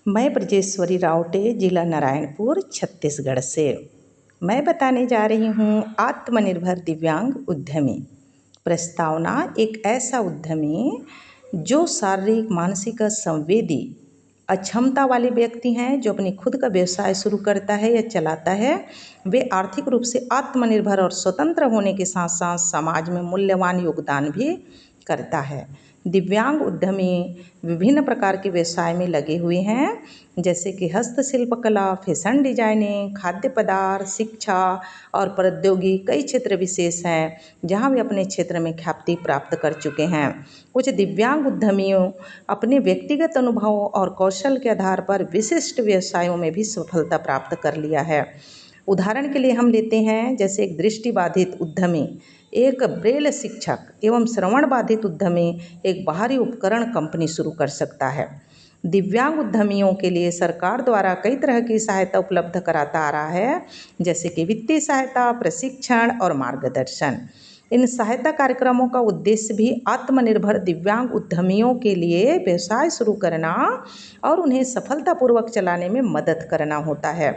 मैं ब्रजेश्वरी रावटे, जिला नारायणपुर, छत्तीसगढ़ से। मैं बताने जा रही हूँ आत्मनिर्भर दिव्यांग उद्यमी। प्रस्तावना: एक ऐसा उद्यमी जो शारीरिक, मानसिक, संवेदी अक्षमता वाले व्यक्ति हैं जो अपनी खुद का व्यवसाय शुरू करता है या चलाता है। वे आर्थिक रूप से आत्मनिर्भर और स्वतंत्र होने के साथ साथ समाज में मूल्यवान योगदान भी करता है। दिव्यांग उद्यमी विभिन्न प्रकार के व्यवसाय में लगे हुए हैं, जैसे कि हस्तशिल्प कला, फैशन डिजाइनिंग, खाद्य पदार्थ, शिक्षा और प्रौद्योगिकी। कई क्षेत्र विशेष हैं जहां वे अपने क्षेत्र में ख्याति प्राप्त कर चुके हैं। कुछ दिव्यांग उद्यमियों अपने व्यक्तिगत अनुभव और कौशल के आधार पर विशिष्ट व्यवसायों में भी सफलता प्राप्त कर लिया है। उदाहरण के लिए हम लेते हैं, जैसे एक दृष्टिबाधित उद्यमी एक ब्रेल शिक्षक एवं श्रवण बाधित उद्यमी एक बाहरी उपकरण कंपनी शुरू कर सकता है। दिव्यांग उद्यमियों के लिए सरकार द्वारा कई तरह की सहायता उपलब्ध कराता आ रहा है, जैसे कि वित्तीय सहायता, प्रशिक्षण और मार्गदर्शन। इन सहायता कार्यक्रमों का उद्देश्य भी आत्मनिर्भर दिव्यांग उद्यमियों के लिए व्यवसाय शुरू करना और उन्हें सफलतापूर्वक चलाने में मदद करना होता है।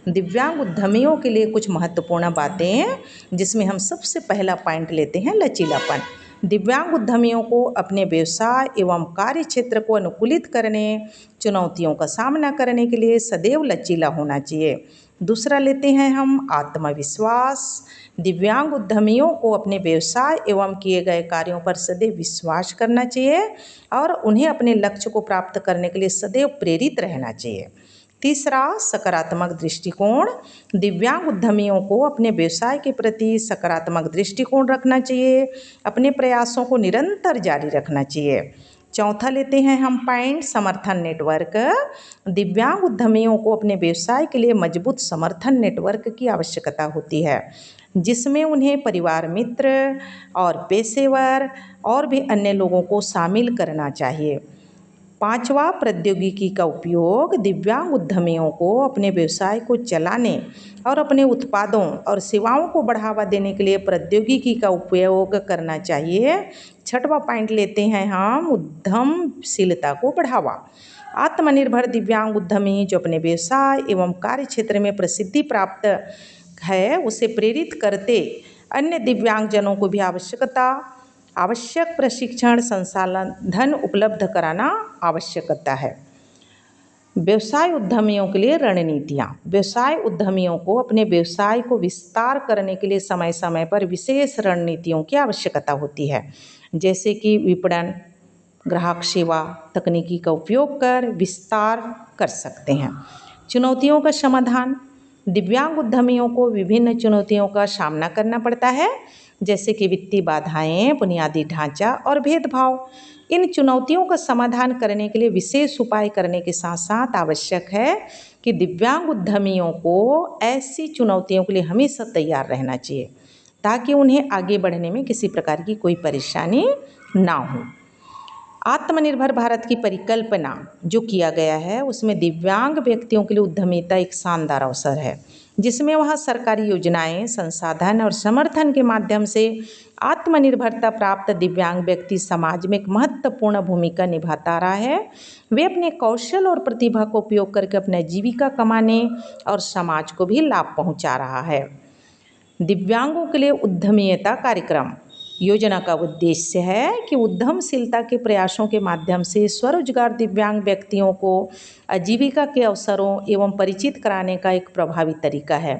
दिव्यांग उद्यमियों के लिए कुछ महत्वपूर्ण बातें, जिसमें हम सबसे पहला पॉइंट लेते हैं लचीलापन। दिव्यांग उद्यमियों को अपने व्यवसाय एवं कार्य क्षेत्र को अनुकूलित करने, चुनौतियों का सामना करने के लिए सदैव लचीला होना चाहिए। दूसरा लेते हैं हम आत्मविश्वास। दिव्यांग उद्यमियों को अपने व्यवसाय एवं किए गए कार्यों पर सदैव विश्वास करना चाहिए और उन्हें अपने लक्ष्य को प्राप्त करने के लिए सदैव प्रेरित रहना चाहिए। तीसरा, सकारात्मक दृष्टिकोण। दिव्यांग उद्यमियों को अपने व्यवसाय के प्रति सकारात्मक दृष्टिकोण रखना चाहिए, अपने प्रयासों को निरंतर जारी रखना चाहिए। चौथा लेते हैं हम पॉइंट समर्थन नेटवर्क। दिव्यांग उद्यमियों को अपने व्यवसाय के लिए मजबूत समर्थन नेटवर्क की आवश्यकता होती है, जिसमें उन्हें परिवार, मित्र और पेशेवर और भी अन्य लोगों को शामिल करना चाहिए। पांचवा, प्रौद्योगिकी का उपयोग। दिव्यांग उद्यमियों को अपने व्यवसाय को चलाने और अपने उत्पादों और सेवाओं को बढ़ावा देने के लिए प्रौद्योगिकी का उपयोग करना चाहिए। छठवां पॉइंट लेते हैं हम उद्यमशीलता को बढ़ावा। आत्मनिर्भर दिव्यांग उद्यमी जो अपने व्यवसाय एवं कार्य क्षेत्र में प्रसिद्धि प्राप्त है, उसे प्रेरित करते अन्य दिव्यांगजनों को भी आवश्यक प्रशिक्षण संसाधन उपलब्ध कराना आवश्यकता है। व्यवसाय उद्यमियों के लिए रणनीतियाँ। व्यवसाय उद्यमियों को अपने व्यवसाय को विस्तार करने के लिए समय समय पर विशेष रणनीतियों की आवश्यकता होती है, जैसे कि विपणन, ग्राहक सेवा, तकनीकी का उपयोग कर विस्तार कर सकते हैं। चुनौतियों का समाधान। दिव्यांग उद्यमियों को विभिन्न चुनौतियों का सामना करना पड़ता है, जैसे कि वित्तीय बाधाएं, बुनियादी ढांचा और भेदभाव। इन चुनौतियों का समाधान करने के लिए विशेष उपाय करने के साथ साथ आवश्यक है कि दिव्यांग उद्यमियों को ऐसी चुनौतियों के लिए हमेशा तैयार रहना चाहिए, ताकि उन्हें आगे बढ़ने में किसी प्रकार की कोई परेशानी ना हो। आत्मनिर्भर भारत की परिकल्पना जो किया गया है, उसमें दिव्यांग व्यक्तियों के लिए उद्यमिता एक शानदार अवसर है, जिसमें वह सरकारी योजनाएं, संसाधन और समर्थन के माध्यम से आत्मनिर्भरता प्राप्त दिव्यांग व्यक्ति समाज में एक महत्वपूर्ण भूमिका निभाता रहा है। वे अपने कौशल और प्रतिभा को उपयोग करके अपने जीविका कमाने और समाज को भी लाभ पहुंचा रहा है। दिव्यांगों के लिए उद्यमिता कार्यक्रम योजना का उद्देश्य है कि उद्यमशीलता के प्रयासों के माध्यम से स्वरोजगार दिव्यांग व्यक्तियों को आजीविका के अवसरों एवं परिचित कराने का एक प्रभावी तरीका है,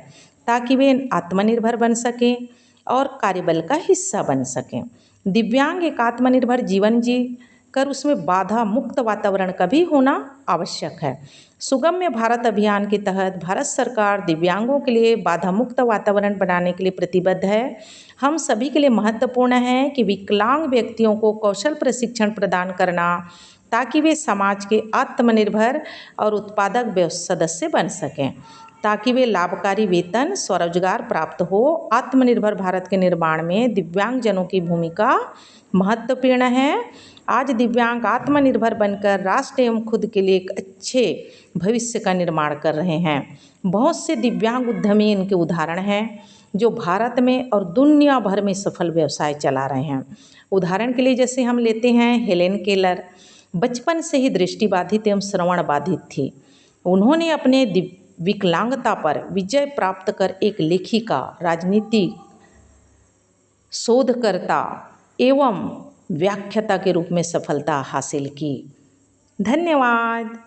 ताकि वे आत्मनिर्भर बन सकें और कार्यबल का हिस्सा बन सकें। दिव्यांग एक आत्मनिर्भर जीवन जी कर उसमें बाधा मुक्त वातावरण का भी होना आवश्यक है। सुगम्य भारत अभियान के तहत भारत सरकार दिव्यांगों के लिए बाधा मुक्त वातावरण बनाने के लिए प्रतिबद्ध है। हम सभी के लिए महत्वपूर्ण है कि विकलांग व्यक्तियों को कौशल प्रशिक्षण प्रदान करना, ताकि वे समाज के आत्मनिर्भर और उत्पादक सदस्य बन सकें, ताकि वे लाभकारी वेतन, स्वरोजगार प्राप्त हो। आत्मनिर्भर भारत के निर्माण में दिव्यांगजनों की भूमिका महत्वपूर्ण है। आज दिव्यांग आत्मनिर्भर बनकर राष्ट्र एवं खुद के लिए एक अच्छे भविष्य का निर्माण कर रहे हैं। बहुत से दिव्यांग उद्यमी इनके उदाहरण हैं, जो भारत में और दुनिया भर में सफल व्यवसाय चला रहे हैं। उदाहरण के लिए जैसे हम लेते हैं हेलेन केलर, बचपन से ही दृष्टिबाधित एवं श्रवण बाधित थी। उन्होंने अपने विकलांगता पर विजय प्राप्त कर एक लेखिका, राजनीतिक शोधकर्ता एवं व्याख्याता के रूप में सफलता हासिल की। धन्यवाद।